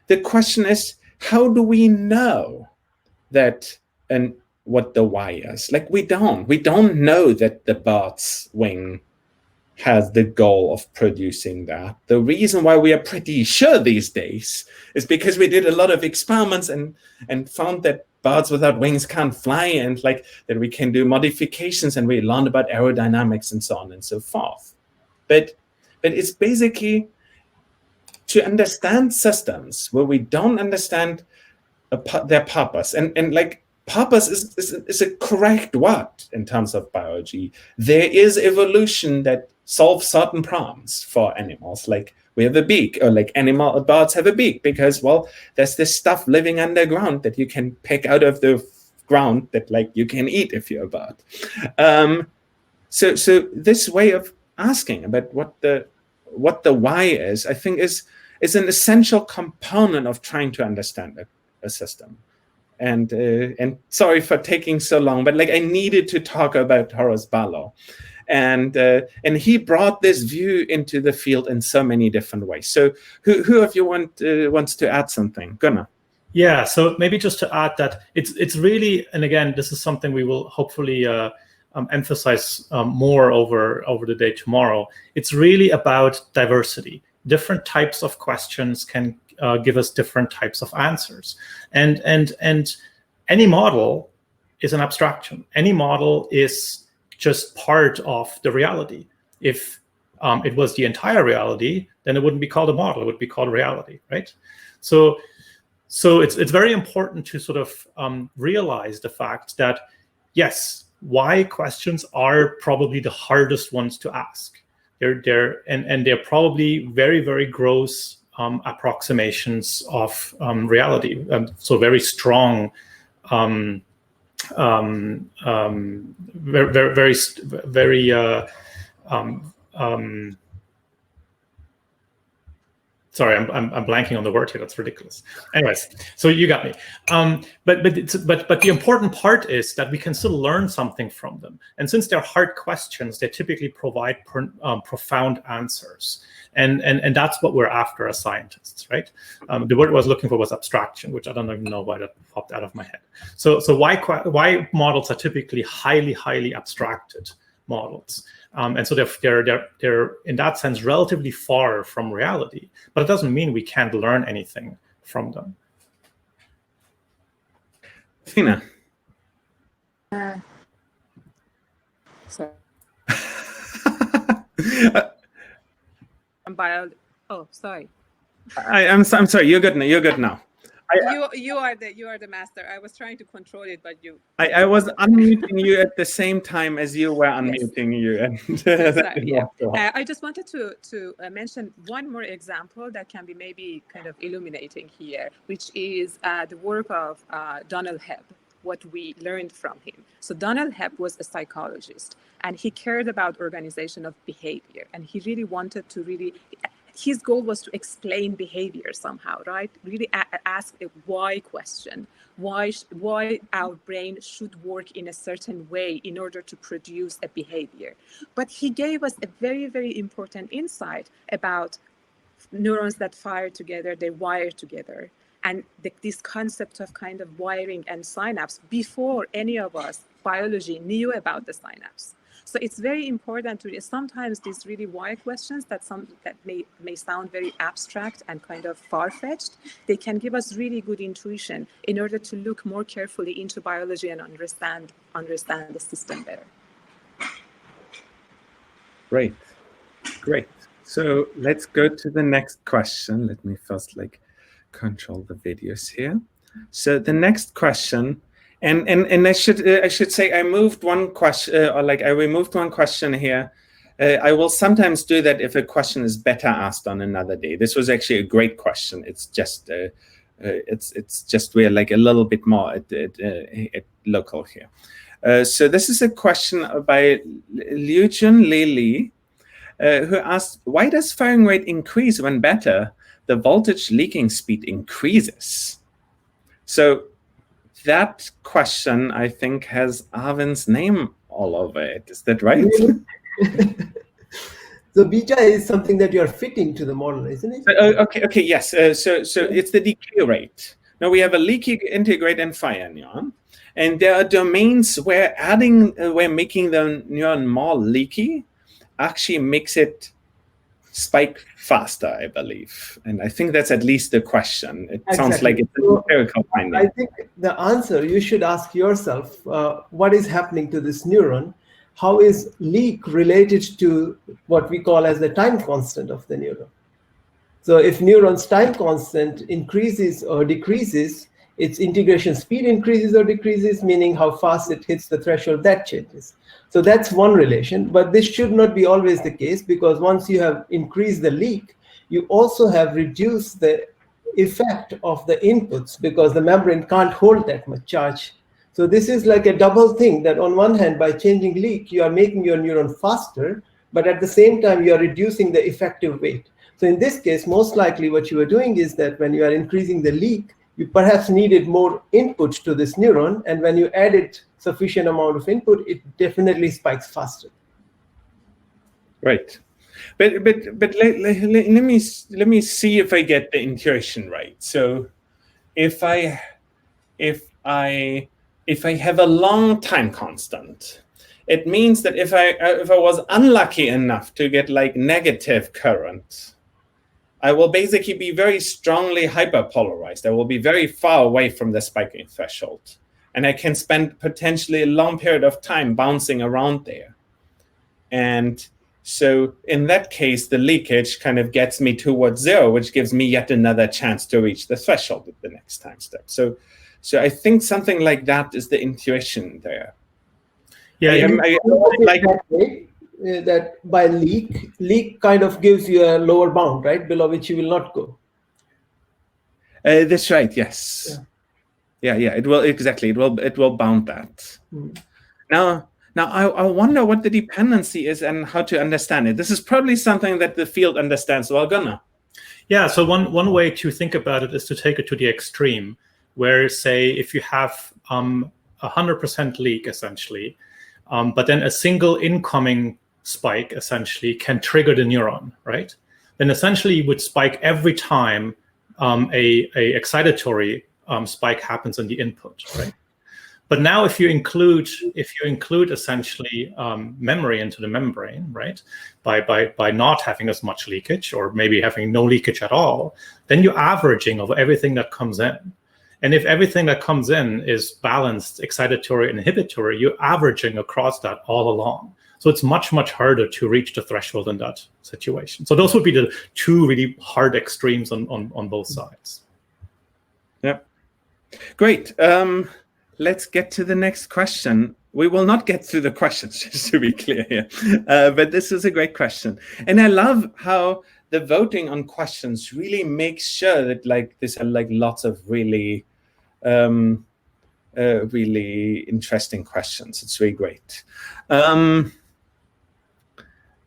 the question is, how do we know that and what the why is? Like, we don't know that the bird's wing has the goal of producing that. The reason why we are pretty sure these days is because we did a lot of experiments and found that birds without wings can't fly, and like that we can do modifications, and we learned about aerodynamics and so on and so forth. But it's basically to understand systems where we don't understand their purpose, and like purpose is a correct word in terms of biology. There is evolution that solves certain problems for animals, like we have a beak, or like birds have a beak because, well, there's this stuff living underground that you can pick out of the ground that like you can eat if you're a bird. So this way of asking about what the why is, I think is an essential component of trying to understand a system. And sorry for taking so long, but like I needed to talk about Horace Barlow, and he brought this view into the field in so many different ways. So who of you wants to add something? Gunnar. Yeah, so maybe just to add that it's really, and again, this is something we will hopefully emphasize more over the day tomorrow. It's really about diversity. Different types of questions can give us different types of answers, and any model is an abstraction. Any model is just part of the reality. If it was the entire reality, then it wouldn't be called a model; it would be called reality, right? So it's very important to sort of realize the fact that yes, why questions are probably the hardest ones to ask. They're probably very, very gross approximations of reality. So very strong, very sorry, I'm blanking on the word here. That's ridiculous. Anyways, so you got me. But the important part is that we can still learn something from them. And since they're hard questions, they typically provide profound answers. And that's what we're after as scientists, right? The word I was looking for was abstraction, which I don't even know why that popped out of my head. So why models are typically highly abstracted models. And so they're in that sense relatively far from reality, but it doesn't mean we can't learn anything from them. Athena. Sorry. Sorry. I'm sorry. You're good now. You're good now. You are the master. I was trying to control it, but you. I was unmuting you at the same time as you were unmuting you. And I just wanted to mention one more example that can be maybe kind of illuminating here, which is the work of Donald Hebb, what we learned from him. So Donald Hebb was a psychologist, and he cared about organization of behavior, and he really wanted to his goal was to explain behavior somehow, right? Really ask a why question. Why our brain should work in a certain way in order to produce a behavior. But he gave us a very, very important insight about neurons that fire together, they wire together. And this concept of kind of wiring and synapse before any of us, biology, knew about the synapse. So it's very important to sometimes these really why questions that may sound very abstract and kind of far-fetched, they can give us really good intuition in order to look more carefully into biology and understand the system better. Great. So let's go to the next question. Let me first control the videos here. So the next question, and I should say I moved one question, I removed one question here. I will sometimes do that if a question is better asked on another day. This was actually a great question. It's just we're a little bit more at local here. So this is a question by Liujun Lili, who asked, why does firing rate increase when better? The voltage leaking speed increases. So that question, I think, has Arvind's name all over it. Is that right? So beta is something that you're fitting to the model, isn't it? Okay, yes. So it's the decay rate. Now we have a leaky integrate and fire neuron, and there are domains where making the neuron more leaky actually makes it spike faster, I believe. And I think that's at least the question. It sounds like it's a empirical finding. I think the answer, you should ask yourself, what is happening to this neuron? How is leak related to what we call as the time constant of the neuron? So if neuron's time constant increases or decreases, its integration speed increases or decreases, meaning how fast it hits the threshold, that changes. So that's one relation, but this should not be always the case, because once you have increased the leak, you also have reduced the effect of the inputs, because the membrane can't hold that much charge. So this is like a double thing, that on one hand, by changing leak, you are making your neuron faster, but at the same time, you are reducing the effective weight. So in this case, most likely what you are doing is that when you are increasing the leak, you perhaps needed more input to this neuron, and when you added sufficient amount of input, it definitely spikes faster. Right, but let me see if I get the intuition right. So if I have a long time constant, it means that if I was unlucky enough to get negative current, I will basically be very strongly hyperpolarized. I will be very far away from the spiking threshold. And I can spend potentially a long period of time bouncing around there. And so in that case, the leakage kind of gets me towards zero, which gives me yet another chance to reach the threshold at the next time step. So I think something like that is the intuition there. Yeah, that by leak kind of gives you a lower bound, right, below which you will not go. That's right. Yes. Yeah. It will exactly. It will bound that. Now I wonder what the dependency is and how to understand it. This is probably something that the field understands well, Gunnar. Yeah. So one way to think about it is to take it to the extreme, where say if you have 100% leak essentially, but then a single incoming spike essentially can trigger the neuron, right? Then essentially you would spike every time a excitatory spike happens in the input, right? But now if you include essentially memory into the membrane, right, by not having as much leakage, or maybe having no leakage at all, then you're averaging of everything that comes in. And if everything that comes in is balanced, excitatory, and inhibitory, you're averaging across that all along. So it's much, much harder to reach the threshold in that situation. So those would be the two really hard extremes on both sides. Yep. Great. Let's get to the next question. We will not get through the questions, just to be clear here. But this is a great question. And I love how the voting on questions really makes sure that these are lots of really really interesting questions. It's really great.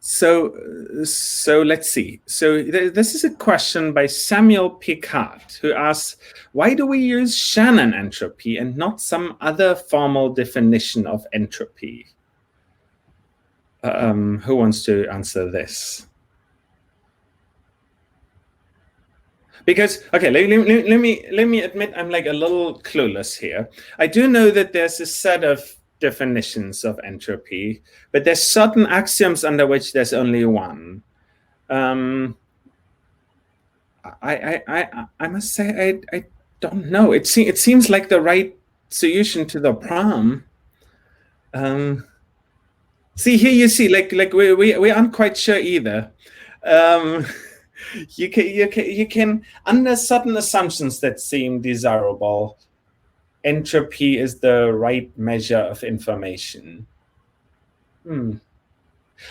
So let's see. So this is a question by Samuel Picard, who asks, why do we use Shannon entropy and not some other formal definition of entropy? Who wants to answer this? Because, okay, let me admit I'm like a little clueless here. I do know that there's a set of definitions of entropy, but there's certain axioms under which there's only one. I must say I don't know. It seems like the right solution to the problem. See, here you see, like we aren't quite sure either. You can, under certain assumptions that seem desirable, entropy is the right measure of information.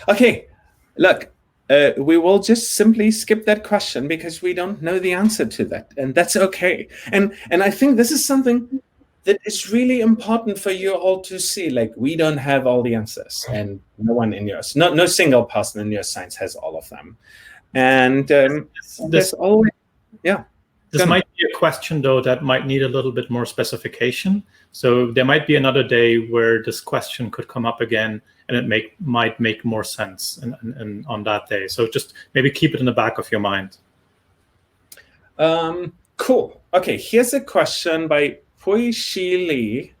Okay, look, we will just simply skip that question because we don't know the answer to that, and that's okay. And I think this is something that is really important for you all to see. Like, we don't have all the answers, and no one in yours, no single person in your science has all of them. And there's always, yeah. This might be a question, though, that might need a little bit more specification. So there might be another day where this question could come up again, and it might make more sense on that day. So just maybe keep it in the back of your mind. Cool. Okay, here's a question by Pui Shi Li.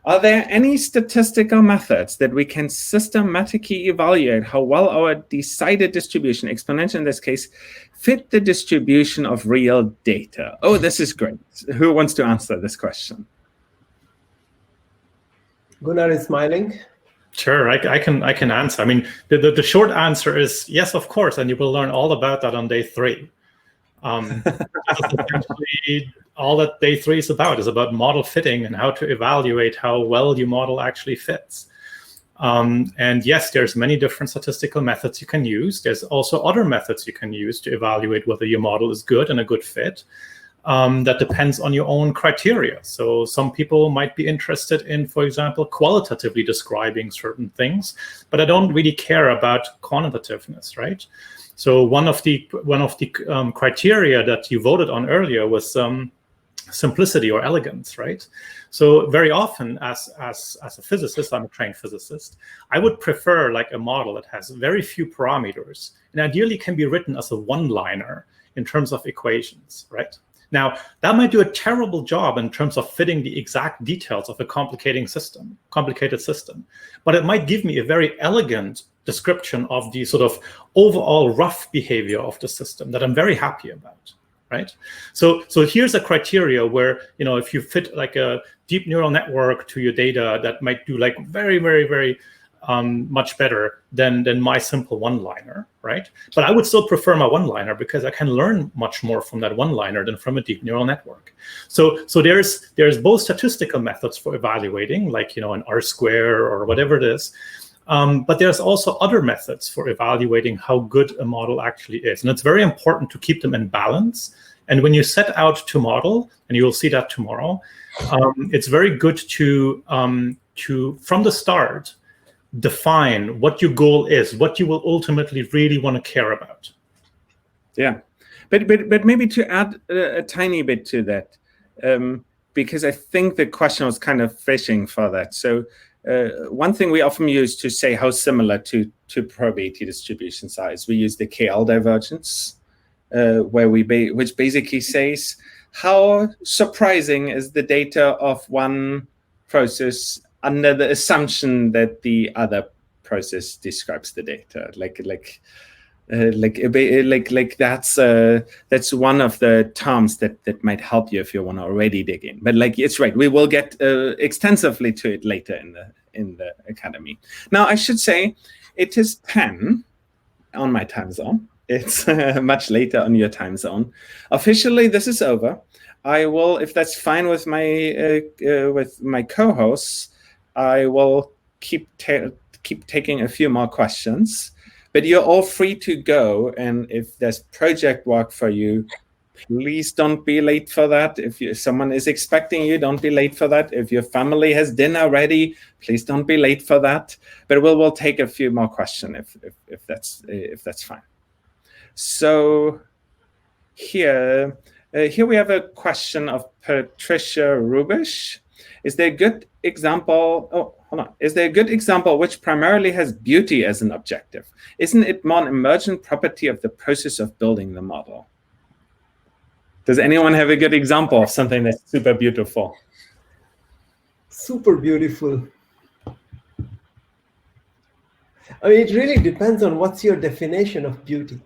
Are there any statistical methods that we can systematically evaluate how well our decided distribution, exponential in this case, fit the distribution of real data? Oh, this is great. Who wants to answer this question? Gunnar is smiling. Sure, I can answer. I mean, the short answer is yes, of course, and you will learn all about that on day 3. Essentially, all that day 3 is about model fitting and how to evaluate how well your model actually fits. And yes, there's many different statistical methods you can use. There's also other methods you can use to evaluate whether your model is good and a good fit. That depends on your own criteria. So some people might be interested in, for example, qualitatively describing certain things, but I don't really care about quantitativeness, right? So one of the criteria that you voted on earlier was simplicity or elegance, right? So very often, as a physicist, I'm a trained physicist, I would prefer like a model that has very few parameters and ideally can be written as a one-liner in terms of equations, right? Now, that might do a terrible job in terms of fitting the exact details of a complicated system, but it might give me a very elegant description of the sort of overall rough behavior of the system that I'm very happy about, right? So here's a criteria where, you know, if you fit like a deep neural network to your data, that might do like very, very, very much better than my simple one-liner, right? But I would still prefer my one-liner because I can learn much more from that one-liner than from a deep neural network. So there's both statistical methods for evaluating, like, you know, an R-square or whatever it is, but there's also other methods for evaluating how good a model actually is, and it's very important to keep them in balance. And when you set out to model, and you will see that tomorrow, it's very good to from the start define what your goal is, what you will ultimately really want to care about. Yeah, but maybe to add a tiny bit to that, because I think the question was kind of fishing for that. So one thing we often use to say how similar to probability distributions are is we use the KL divergence, where which basically says how surprising is the data of one process under the assumption that the other process describes the data. That's one of the terms that might help you if you want to already dig in. But like, it's right, we will get extensively to it later in the academy. Now I should say it is 10 on my time zone. It's much later on your time zone. Officially, this is over. I will, if that's fine with my co-hosts, I will keep taking a few more questions, but you're all free to go. And if there's project work for you, please don't be late for that. If someone is expecting you, don't be late for that. If your family has dinner ready, please don't be late for that. But we'll take a few more questions if that's fine. So here we have a question of Patricia Rubish. Is there a good example? Oh, hold on. Is there a good example which primarily has beauty as an objective? Isn't it more an emergent property of the process of building the model? Does anyone have a good example of something that's super beautiful? Super beautiful. I mean, it really depends on what's your definition of beauty.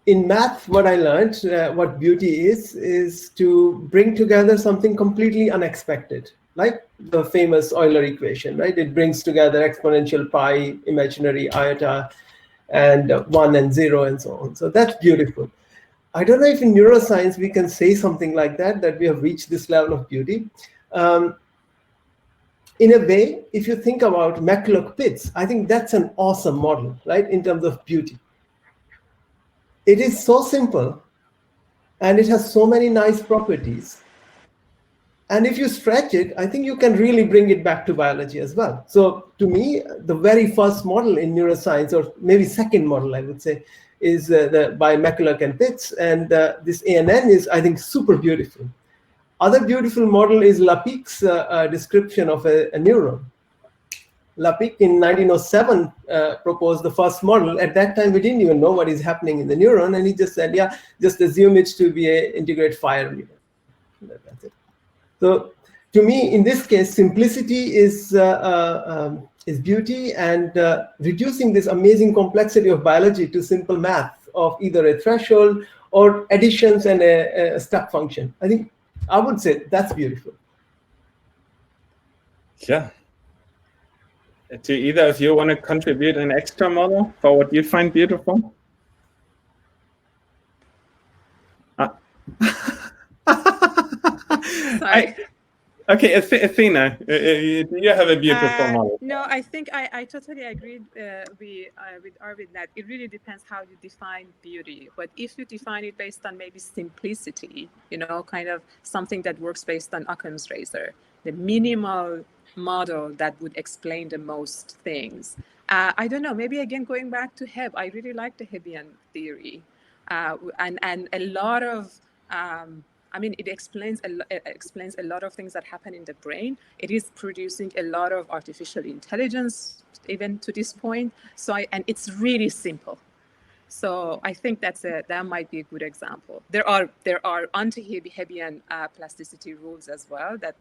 In math, what I learned, what beauty is to bring together something completely unexpected, like the famous Euler equation, right? It brings together exponential pi, imaginary iota, and 1 and 0 and so on. So that's beautiful. I don't know if in neuroscience we can say something like that we have reached this level of beauty. In a way, if you think about McCulloch-Pitts, I think that's an awesome model, right, in terms of beauty. It is so simple, and it has so many nice properties. And if you stretch it, I think you can really bring it back to biology as well. So to me, the very first model in neuroscience, or maybe second model, I would say, is by McCulloch and Pitts. And this ANN is, I think, super beautiful. Other beautiful model is Lapic's description of a neuron. Lapic in 1907 proposed the first model. At that time, we didn't even know what is happening in the neuron. And he just said, yeah, just assume it to be an integrate fire neuron. That's it. So to me, in this case, simplicity is beauty, and reducing this amazing complexity of biology to simple math of either a threshold or additions and a step function. I think I would say that's beautiful. Yeah. Do either of you want to contribute an extra model for what you find beautiful? Sorry. Okay, Athena, do you have a beautiful model? No, I think I totally agreed with Arvind that it really depends how you define beauty. But if you define it based on maybe simplicity, kind of something that works based on Occam's razor, the minimal model that would explain the most things. I don't know, maybe again, going back to Hebb, I really like the Hebbian theory. And a lot of, it explains a lot of things that happen in the brain. It is producing a lot of artificial intelligence, even to this point. And it's really simple. So I think that might be a good example. There are anti-Hebbian plasticity rules as well that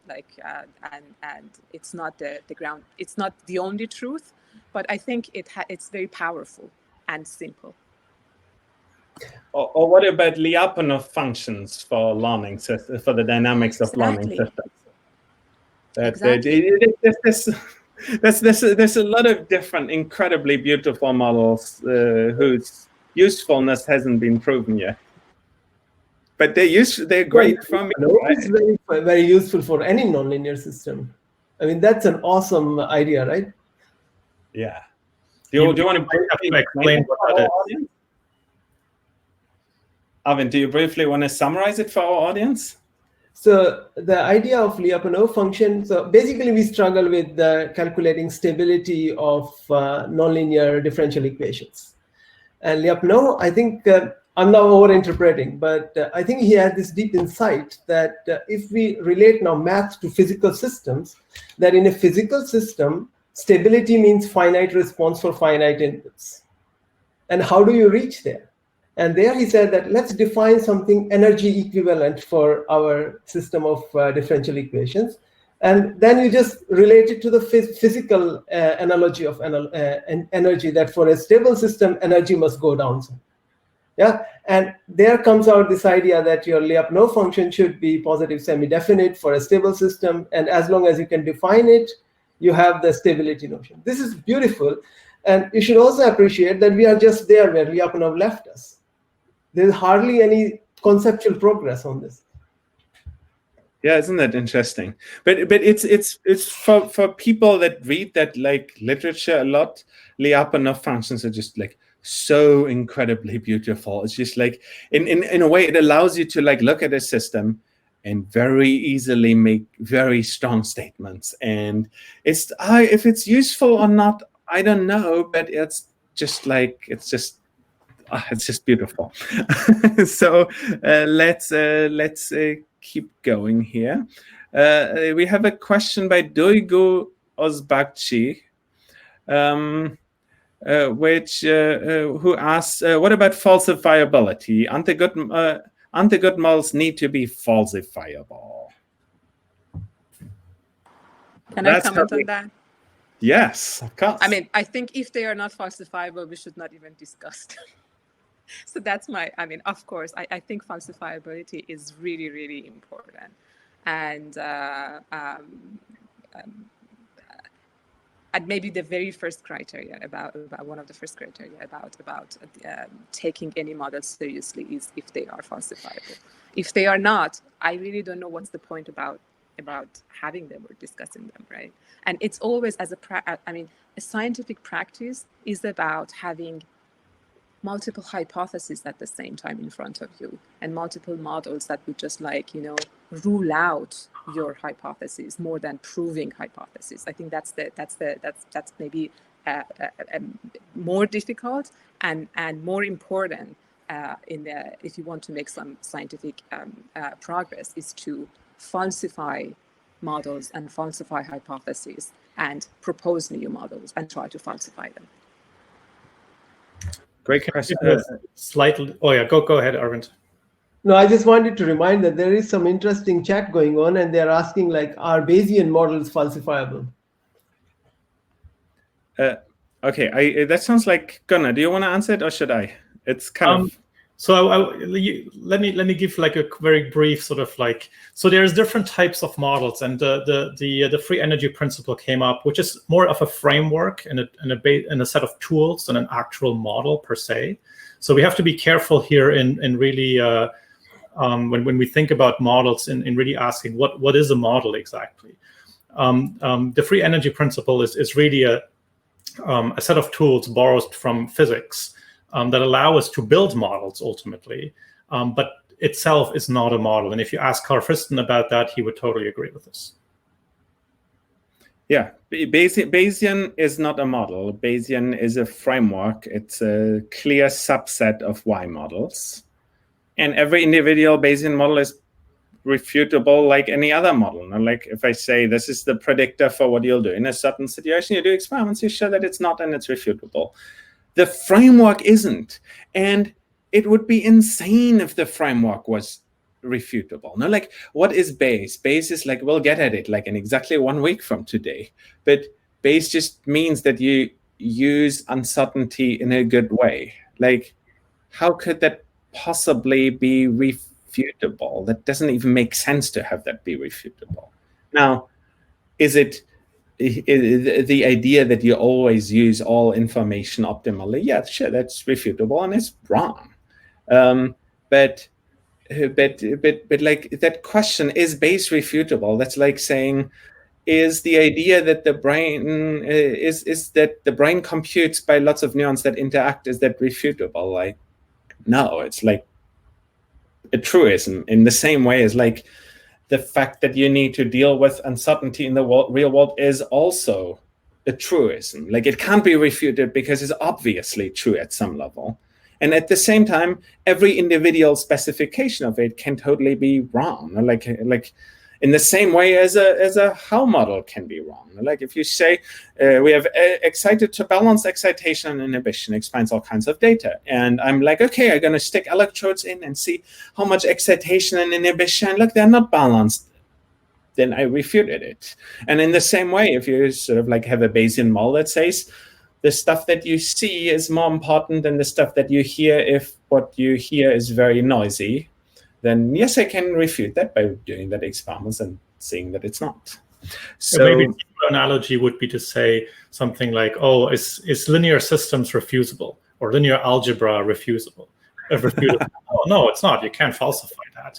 and it's not the ground. It's not the only truth, but I think it's very powerful and simple. Or what about Lyapunov functions for learning, for the dynamics of learning systems? Exactly. There's a lot of different, incredibly beautiful models whose usefulness hasn't been proven yet. But they're great for me. It's very, very useful for any nonlinear system. I mean, that's an awesome idea, right? Yeah. Do you want to explain what that is? Arvind, do you briefly want to summarize it for our audience? So the idea of Lyapunov function, so basically we struggle with calculating stability of nonlinear differential equations. And Lyapunov, I think, I'm now over-interpreting, but I think he had this deep insight that if we relate now math to physical systems, that in a physical system, stability means finite response for finite inputs. And how do you reach there? And there he said that let's define something energy equivalent for our system of differential equations. And then you just relate it to the physical analogy of energy, that for a stable system, energy must go down. Yeah, and there comes out this idea that your Lyapunov function should be positive semi-definite for a stable system. And as long as you can define it, you have the stability notion. This is beautiful. And you should also appreciate that we are just there where Lyapunov left us. There's hardly any conceptual progress on this. Yeah, isn't that interesting? But it's for people that read that like literature a lot. Lyapunov functions are just like so incredibly beautiful. It's just like, in a way, it allows you to like look at a system and very easily make very strong statements. And it's if it's useful or not, I don't know, but it's just like, it's just beautiful. So let's keep going here. We have a question by Duygu Ozbakci, who asks, what about falsifiability? Aren't the good models need to be falsifiable? Can I comment on that? Yes, of course. I mean, I think if they are not falsifiable, we should not even discuss them. So that's of course, I think falsifiability is really, really important. And maybe the very first criteria about one of the first criteria about taking any model seriously is if they are falsifiable. If they are not, I really don't know what's the point about having them or discussing them, right? And it's always a scientific practice is about having multiple hypotheses at the same time in front of you, and multiple models that would just rule out your hypothesis more than proving hypothesis. I think that's maybe more difficult and more important if you want to make some scientific progress, is to falsify models and falsify hypotheses and propose new models and try to falsify them. Great question. Slightly. Oh yeah, go ahead, Arvind. No, I just wanted to remind that there is some interesting chat going on, and they're asking are Bayesian models falsifiable? Okay, that sounds like Gunnar. Do you want to answer it, or should I? It's kind of. So let me give a very brief sort of so there's different types of models, and the free energy principle came up, which is more of a framework and a set of tools than an actual model per se. So we have to be careful here in really when we think about models in really asking what is a model exactly. The free energy principle is really a set of tools borrowed from physics that allow us to build models ultimately, but itself is not a model. And if you ask Carl Friston about that, he would totally agree with this. Yeah, Bayesian is not a model. Bayesian is a framework. It's a clear subset of Y models. And every individual Bayesian model is refutable like any other model. Now, like if I say this is the predictor for what you'll do in a certain situation, you do experiments, you show that it's not, and it's refutable. The framework isn't, and it would be insane if the framework was refutable. No, like what is Bayes? Bayes is we'll get at it in exactly 1 week from today. But Bayes just means that you use uncertainty in a good way. How could that possibly be refutable? That doesn't even make sense to have that be refutable. Now, is it the idea that you always use all information optimally? Yeah, sure, that's refutable and it's wrong. But that question, is Bayes refutable? That's like saying, is the idea that the brain is that the brain computes by lots of neurons that interact, is that refutable? No, it's a truism in the same way as the fact that you need to deal with uncertainty in the real world is also a truism. It can't be refuted because it's obviously true at some level. And at the same time, every individual specification of it can totally be wrong. In the same way as a Hell model can be wrong. If you say we have excited to balance excitation and inhibition, explains all kinds of data. And I'm okay, I'm going to stick electrodes in and see how much excitation and inhibition. Look, they're not balanced. Then I refuted it. And in the same way, if you sort of have a Bayesian model that says the stuff that you see is more important than the stuff that you hear if what you hear is very noisy, then yes, I can refute that by doing that experiments and seeing that it's not. So maybe the analogy would be to say something like, oh, is linear systems refusable or linear algebra refusable? Oh, no, it's not. You can't falsify that.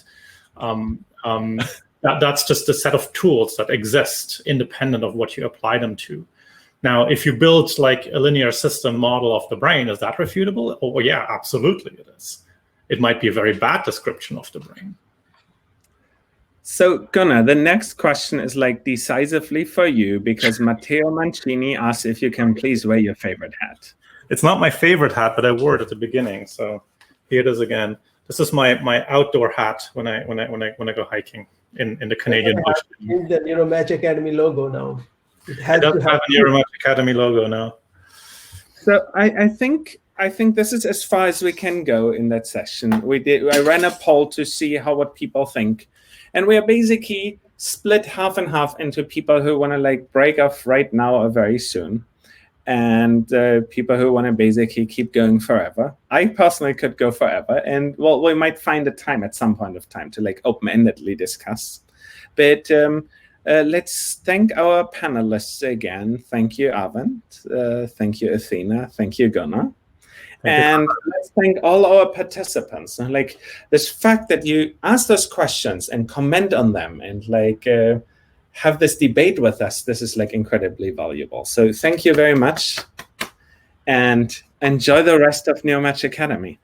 That's just a set of tools that exist independent of what you apply them to. Now, if you build like a linear system model of the brain, is that refutable? Oh, yeah, absolutely it is. It might be a very bad description of the brain. So Gunnar, the next question is like decisively for you, because Matteo Mancini asks if you can please wear your favorite hat. It's not my favorite hat, but I wore it at the beginning. So here it is again. This is my outdoor hat when I go hiking in the Canadian bush. The NeuroMatch Academy logo now. It has to have a NeuroMatch Academy logo now. So I think this is as far as we can go in that session. I ran a poll to see what people think, and we are basically split half and half into people who want to like break off right now or very soon, and people who want to basically keep going forever. I personally could go forever, and well, we might find a time at some point of time to like open-endedly discuss. But let's thank our panelists again. Thank you, Arvind. Thank you, Athena. Thank you, Gunnar. And let's thank all our participants. Like this fact that you ask those questions and comment on them and like have this debate with us, this is like incredibly valuable. So thank you very much and enjoy the rest of NeuroMatch Academy.